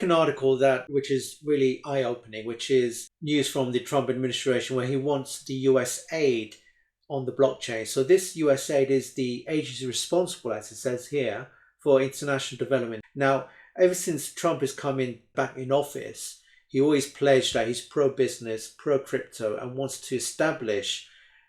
An article which is really eye-opening, which is news from the Trump administration where he wants the USAID on the blockchain. So this USAID is the agency responsible, as it says here, for international development. Now, ever since Trump has come back in office, he always pledged that he's pro-business, pro-crypto, and wants to establish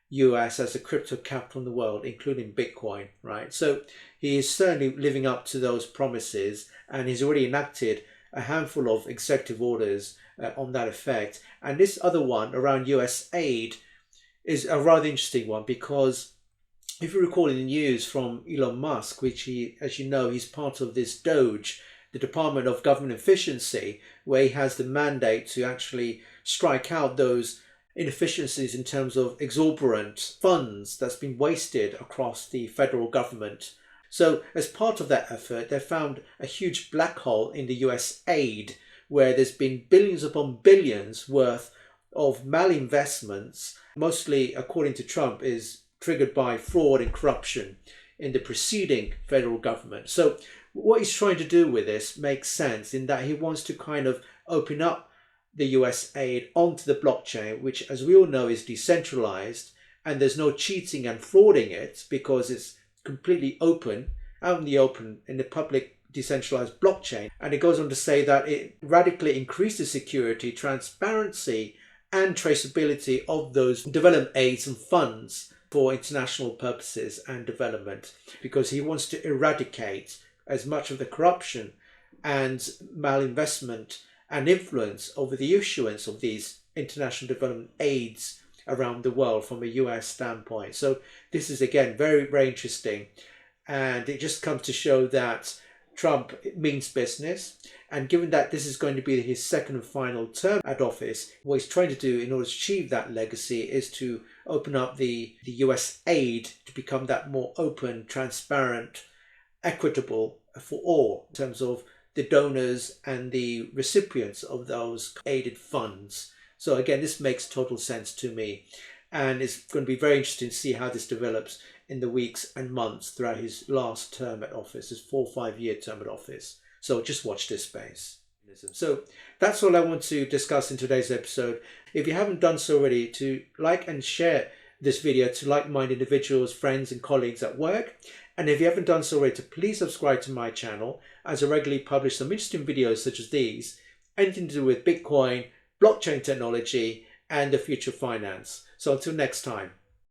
US as a crypto capital in the world, including Bitcoin, right? So he is certainly living up to those promises, and he's already enacted a handful of executive orders on that effect. And this other one around USAID is a rather interesting one, because if you recall in the news from Elon Musk, which he, as you know, he's part of this DOGE, the Department of Government Efficiency, where he has the mandate to actually strike out those inefficiencies in terms of exorbitant funds that's been wasted across the federal government. So as part of that effort, they found a huge black hole in the US aid, where there's been billions upon billions worth of malinvestments, mostly, according to Trump, is triggered by fraud and corruption in the preceding federal government. So what he's trying to do with this makes sense, in that he wants to kind of open up the US aid onto the blockchain, which, as we all know, is decentralized, and there's no cheating and frauding it because it's completely open, out in the open, in the public decentralized blockchain. And it goes on to say that it radically increases security, transparency, and traceability of those development aids and funds for international purposes and development, because he wants to eradicate as much of the corruption and malinvestment and influence over the issuance of these international development aids around the world from a US standpoint. So this is, again, very, very interesting. And it just comes to show that Trump means business. And given that this is going to be his second and final term at office, what he's trying to do in order to achieve that legacy is to open up the US aid to become that more open, transparent, equitable for all, in terms of the donors and the recipients of those aided funds. So again, this makes total sense to me, and it's going to be very interesting to see how this develops in the weeks and months throughout his last term at office, his 4 or 5 year term at office. So just watch this space. So that's all I want to discuss in today's episode. If you haven't done so already, to like and share this video to like-minded individuals, friends and colleagues at work. And if you haven't done so already, to please subscribe to my channel, as I regularly publish some interesting videos such as these, anything to do with Bitcoin, blockchain technology, and the future of finance. So until next time.